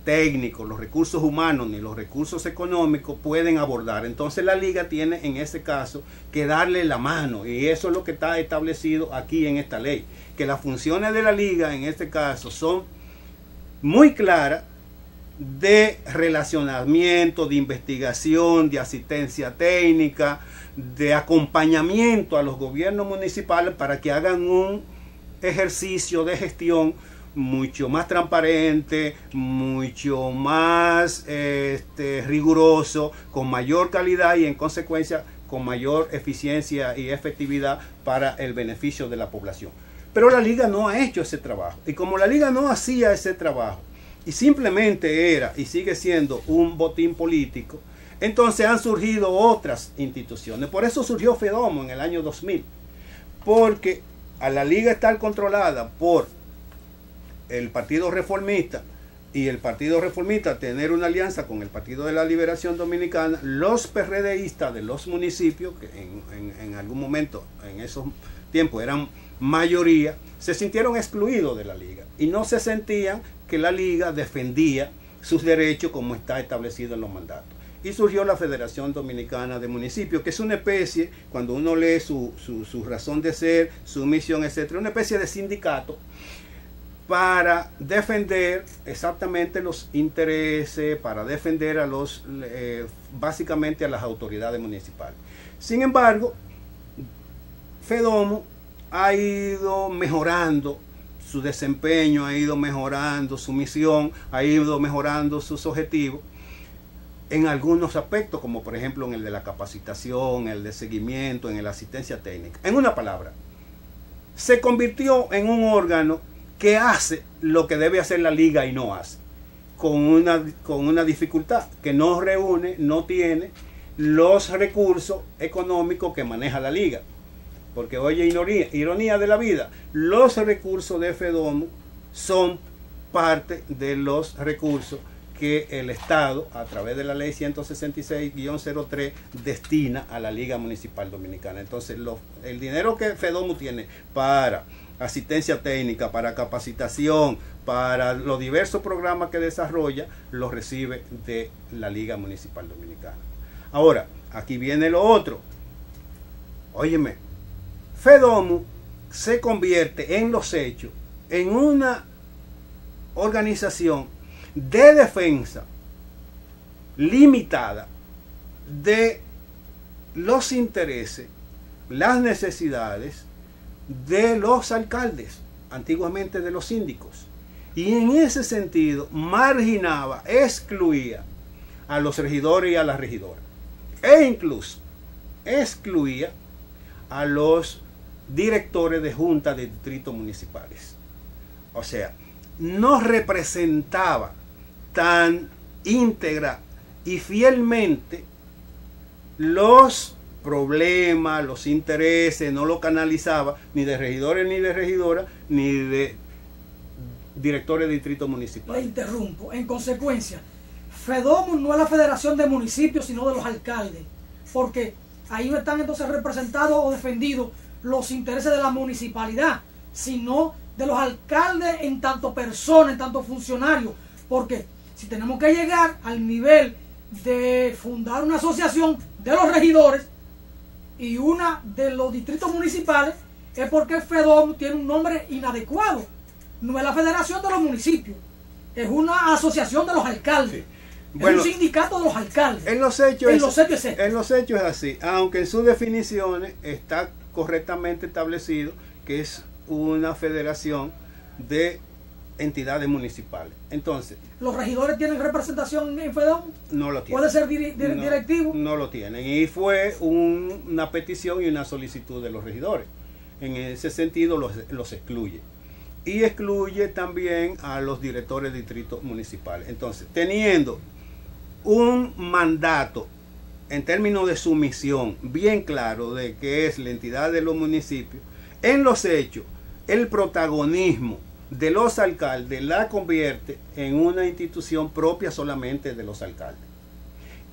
técnicos, los recursos humanos ni los recursos económicos, pueden abordar. Entonces la Liga tiene en ese caso que darle la mano, y eso es lo que está establecido aquí en esta ley, que las funciones de la Liga en este caso son muy claras, de relacionamiento, de investigación, de asistencia técnica, de acompañamiento a los gobiernos municipales para que hagan un ejercicio de gestión mucho más transparente, mucho más riguroso, con mayor calidad y en consecuencia con mayor eficiencia y efectividad para el beneficio de la población. Pero la Liga no ha hecho ese trabajo. Y como la Liga no hacía ese trabajo y simplemente era y sigue siendo un botín político, entonces han surgido otras instituciones. Por eso surgió FEDOMO en el año 2000. Porque a la Liga estar controlada por el Partido Reformista y el Partido Reformista tener una alianza con el Partido de la Liberación Dominicana, los PRDistas de los municipios, que en algún momento, en esos tiempos eran mayoría, se sintieron excluidos de la Liga y no se sentían que la Liga defendía sus derechos como está establecido en los mandatos. Y surgió la Federación Dominicana de Municipios, que es una especie, cuando uno lee su razón de ser, su misión, etcétera, una especie de sindicato para defender exactamente los intereses, para defender a los, básicamente a las autoridades municipales. Sin embargo, FEDOMO ha ido mejorando su desempeño, ha ido mejorando su misión, ha ido mejorando sus objetivos en algunos aspectos, como por ejemplo en el de la capacitación, el de seguimiento, en la asistencia técnica. En una palabra, se convirtió en un órgano que hace lo que debe hacer la Liga y no hace, con una dificultad, que no reúne, no tiene los recursos económicos que maneja la Liga. Porque oye, ironía de la vida, los recursos de FEDOMO son parte de los recursos que el Estado, a través de la ley 166-03, destina a la Liga Municipal Dominicana. Entonces, el dinero que FEDOMO tiene para asistencia técnica, para capacitación, para los diversos programas que desarrolla, los recibe de la Liga Municipal Dominicana. Ahora, aquí viene lo otro. Óyeme, FEDOMO se convierte en los hechos en una organización de defensa limitada de los intereses, las necesidades de los alcaldes, antiguamente de los síndicos, y en ese sentido marginaba, excluía a los regidores y a las regidoras, e incluso excluía a los directores de juntas de distritos municipales. O sea, no representaba tan íntegra y fielmente los problemas, los intereses, no lo canalizaba ni de regidores ni de regidoras ni de directores de distritos municipales. Le interrumpo. En consecuencia, FEDOMO no es la Federación de Municipios, sino de los alcaldes, porque ahí no están entonces representados o defendidos los intereses de la municipalidad, sino de los alcaldes en tanto personas, en tanto funcionarios, porque si tenemos que llegar al nivel de fundar una asociación de los regidores y una de los distritos municipales, es porque FEDOMO tiene un nombre inadecuado. No es la Federación de los Municipios, es una asociación de los alcaldes. Sí. Bueno, es un sindicato de los alcaldes. En los hechos es así, aunque en sus definiciones está correctamente establecido que es una federación de entidades municipales. Entonces, ¿los regidores tienen representación en FEDOMO? No lo tienen. ¿Puede ser directivo? No lo tienen. Y fue una petición y una solicitud de los regidores. En ese sentido los excluye. Y excluye también a los directores de distritos municipales. Entonces, teniendo un mandato en términos de su misión bien claro de que es la entidad de los municipios, en los hechos, el protagonismo de los alcaldes la convierte en una institución propia solamente de los alcaldes.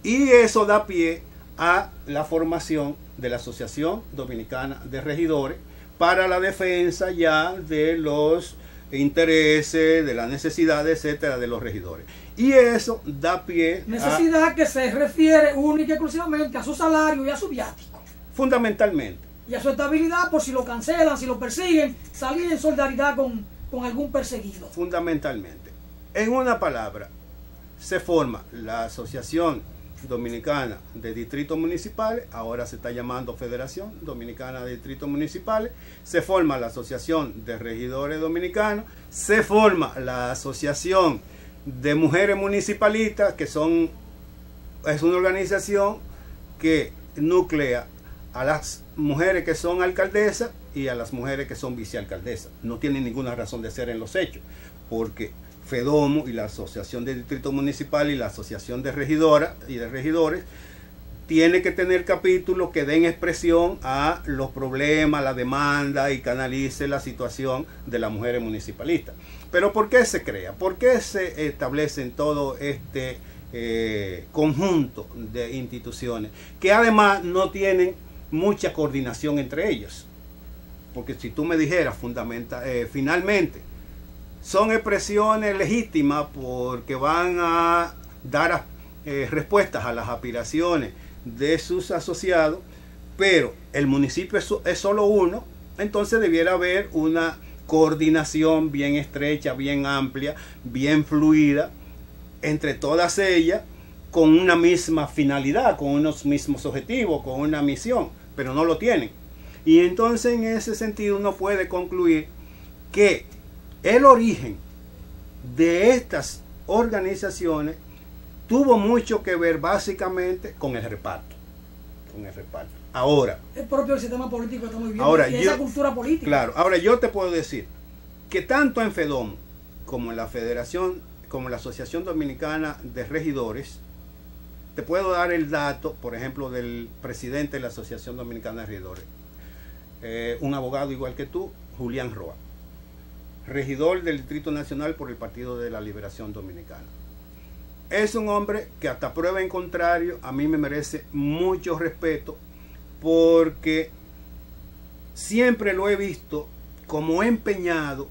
Y eso da pie a la formación de la Asociación Dominicana de Regidores para la defensa ya de los intereses, de las necesidades, etcétera, de los regidores. Y eso da pie necesidad que se refiere única y exclusivamente a su salario y a su viático. Fundamentalmente. Y a su estabilidad por si lo cancelan, si lo persiguen, salir en solidaridad con algún perseguido. Fundamentalmente. En una palabra, se forma la Asociación Dominicana de Distritos Municipales, ahora se está llamando Federación Dominicana de Distritos Municipales, se forma la Asociación de Regidores Dominicanos, se forma la Asociación de Mujeres Municipalistas, que es una organización que nuclea a las mujeres que son alcaldesas y a las mujeres que son vicealcaldesas. No tienen ninguna razón de ser en los hechos, porque FEDOMO y la Asociación de Distritos Municipales y la Asociación de Regidoras y de Regidores tiene que tener capítulos que den expresión a los problemas, la demanda y canalice la situación de las mujeres municipalistas. Pero ¿por qué se crea? ¿Por qué se establece todo este conjunto de instituciones que además no tienen mucha coordinación entre ellas? Porque si tú me dijeras finalmente son expresiones legítimas porque van a dar respuestas a las aspiraciones de sus asociados, pero el municipio es solo uno, entonces debiera haber una coordinación bien estrecha, bien amplia, bien fluida entre todas ellas, con una misma finalidad, con unos mismos objetivos, con una misión, pero no lo tienen. Y entonces en ese sentido uno puede concluir que el origen de estas organizaciones tuvo mucho que ver básicamente con el reparto. Ahora, el propio sistema político está muy bien. Ahora, y esa cultura política. Claro, ahora yo te puedo decir que tanto en FEDOM como en la Federación, como en la Asociación Dominicana de Regidores, te puedo dar el dato, por ejemplo, del presidente de la Asociación Dominicana de Regidores, un abogado igual que tú, Julián Roa, regidor del Distrito Nacional por el Partido de la Liberación Dominicana. Es un hombre que hasta prueba en contrario a mí me merece mucho respeto, porque siempre lo he visto como empeñado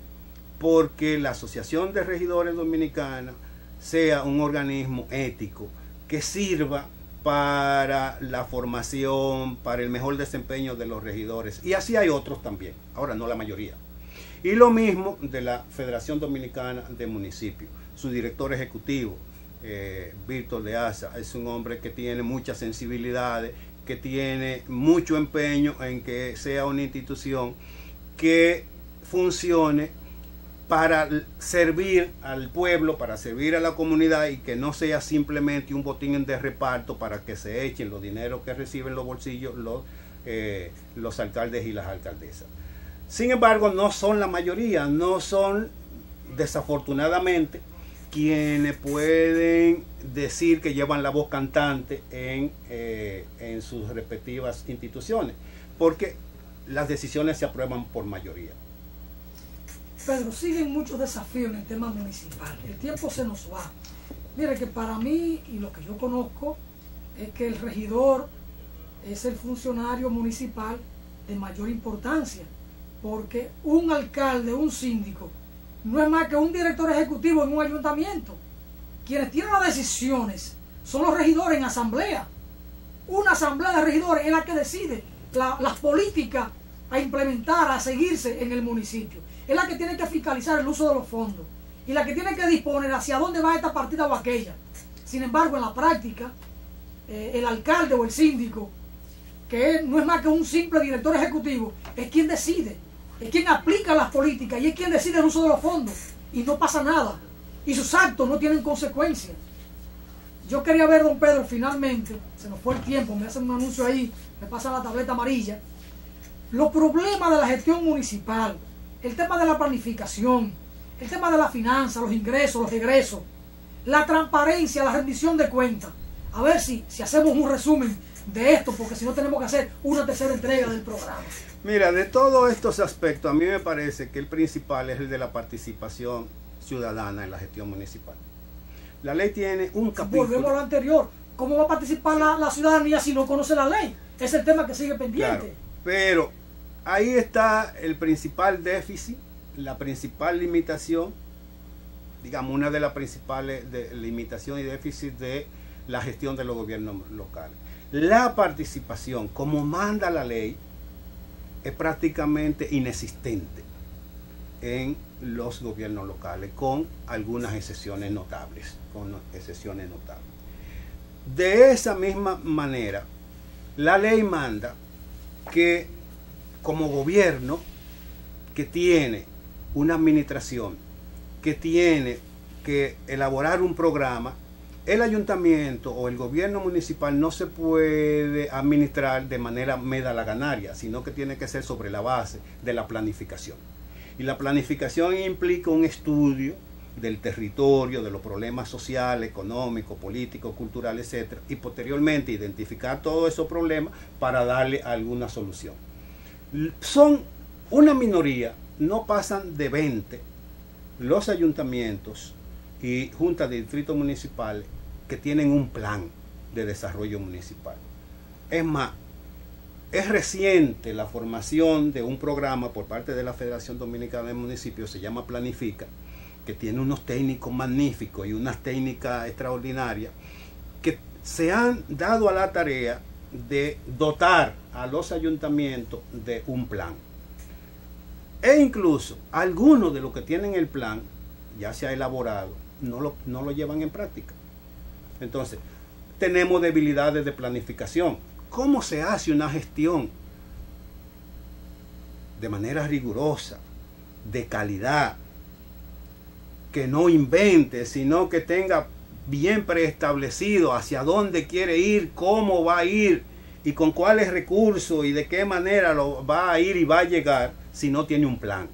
porque la Asociación de Regidores Dominicana sea un organismo ético que sirva para la formación, para el mejor desempeño de los regidores. Y así hay otros también, ahora no la mayoría. Y lo mismo de la Federación Dominicana de Municipios. Su director ejecutivo, Víctor de Asa, es un hombre que tiene muchas sensibilidades, que tiene mucho empeño en que sea una institución que funcione para servir al pueblo, para servir a la comunidad, y que no sea simplemente un botín de reparto para que se echen los dineros que reciben los bolsillos los alcaldes y las alcaldesas. Sin embargo, no son la mayoría, no son desafortunadamente quienes pueden decir que llevan la voz cantante en sus respectivas instituciones, porque las decisiones se aprueban por mayoría. Pedro, siguen muchos desafíos en el tema municipal. El tiempo se nos va. Mire que para mí, y lo que yo conozco, es que el regidor es el funcionario municipal de mayor importancia, porque un alcalde, un síndico, no es más que un director ejecutivo en un ayuntamiento. Quienes tienen las decisiones son los regidores en asamblea. Una asamblea de regidores es la que decide las políticas a implementar, a seguirse en el municipio. Es la que tiene que fiscalizar el uso de los fondos y la que tiene que disponer hacia dónde va esta partida o aquella. Sin embargo, en la práctica, el alcalde o el síndico, que no es más que un simple director ejecutivo, es quien decide, es quien aplica las políticas y es quien decide el uso de los fondos, y no pasa nada, y sus actos no tienen consecuencias. Yo quería ver, don Pedro, finalmente, se nos fue el tiempo, me hacen un anuncio ahí, me pasan la tableta amarilla, los problemas de la gestión municipal, el tema de la planificación, el tema de la finanza, los ingresos, los egresos, la transparencia, la rendición de cuentas. A ver si hacemos un resumen de esto, porque si no tenemos que hacer una tercera entrega del programa. Mira, de todos estos aspectos, a mí me parece que el principal es el de la participación ciudadana en la gestión municipal. La ley tiene un capítulo. Volvemos a lo anterior. ¿Cómo va a participar la ciudadanía si no conoce la ley? Es el tema que sigue pendiente. Claro, pero ahí está el principal déficit, la principal limitación, digamos, una de las principales limitaciones y déficit de la gestión de los gobiernos locales. La participación, como manda la ley, es prácticamente inexistente en los gobiernos locales, con algunas excepciones notables, De esa misma manera, la ley manda que como gobierno que tiene una administración, que tiene que elaborar un programa, el ayuntamiento o el gobierno municipal no se puede administrar de manera medalaganaria, sino que tiene que ser sobre la base de la planificación. Y la planificación implica un estudio del territorio, de los problemas sociales, económicos, políticos, culturales, etc. Y posteriormente identificar todos esos problemas para darle alguna solución. Son una minoría, no pasan de 20 los ayuntamientos y juntas de distritos municipales que tienen un plan de desarrollo municipal. Es más, es reciente la formación de un programa por parte de la Federación Dominicana de Municipios, se llama Planifica, que tiene unos técnicos magníficos y unas técnicas extraordinarias que se han dado a la tarea de dotar a los ayuntamientos de un plan. E incluso algunos de los que tienen el plan, ya se ha elaborado, no lo llevan en práctica. Entonces, tenemos debilidades de planificación. ¿Cómo se hace una gestión de manera rigurosa, de calidad, que no invente, sino que tenga bien preestablecido hacia dónde quiere ir, cómo va a ir y con cuáles recursos y de qué manera lo va a ir y va a llegar, si no tiene un plan,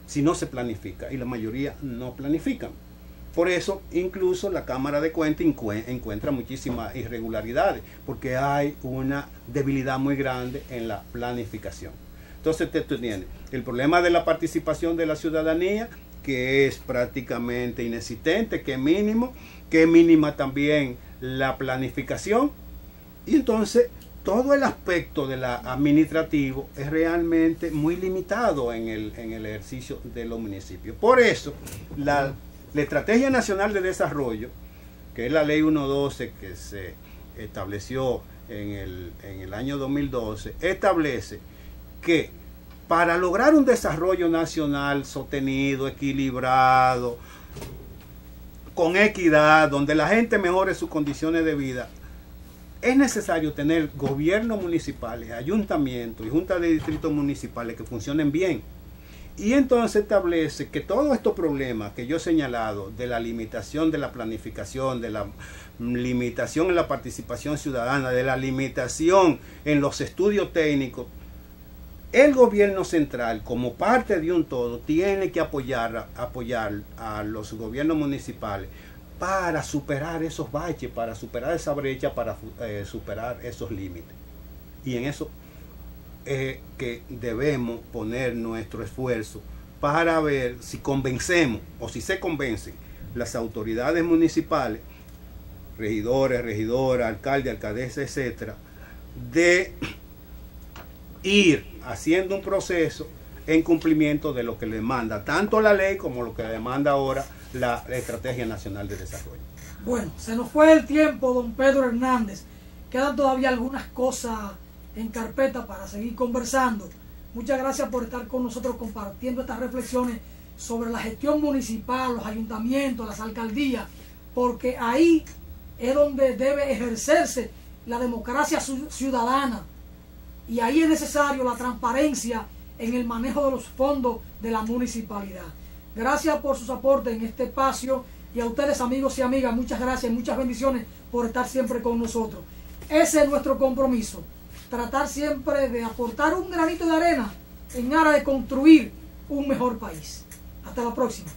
si no se planifica? Y la mayoría no planifican. Por eso incluso la Cámara de Cuentas encuentra muchísimas irregularidades, porque hay una debilidad muy grande en la planificación. Entonces tú tienes el problema de la participación de la ciudadanía, que es prácticamente inexistente, que es mínimo, que es mínima también la planificación. Y entonces todo el aspecto de la administrativo es realmente muy limitado en el ejercicio de los municipios. Por eso la Estrategia Nacional de Desarrollo, que es la Ley 112 que se estableció en el año 2012, establece que para lograr un desarrollo nacional sostenido, equilibrado, con equidad, donde la gente mejore sus condiciones de vida, es necesario tener gobiernos municipales, ayuntamientos y juntas de distritos municipales que funcionen bien. Y entonces establece que todos estos problemas que yo he señalado, de la limitación de la planificación, de la limitación en la participación ciudadana, de la limitación en los estudios técnicos, el gobierno central, como parte de un todo, tiene que apoyar a los gobiernos municipales para superar esos baches, para superar esa brecha, para superar esos límites. Y en eso que debemos poner nuestro esfuerzo para ver si convencemos o si se convencen las autoridades municipales, regidores, regidoras, alcaldes, alcaldesas, etcétera, de ir haciendo un proceso en cumplimiento de lo que le manda tanto la ley como lo que demanda ahora la Estrategia Nacional de Desarrollo. Bueno, se nos fue el tiempo, don Pedro Hernández. Quedan todavía algunas cosas en carpeta para seguir conversando. Muchas gracias por estar con nosotros compartiendo estas reflexiones sobre la gestión municipal, los ayuntamientos, las alcaldías, porque ahí es donde debe ejercerse la democracia ciudadana, y ahí es necesario la transparencia en el manejo de los fondos de la municipalidad. Gracias por sus aportes en este espacio, y a ustedes, amigos y amigas, muchas gracias y muchas bendiciones por estar siempre con nosotros. Ese es nuestro compromiso, tratar siempre de aportar un granito de arena en aras de construir un mejor país. Hasta la próxima.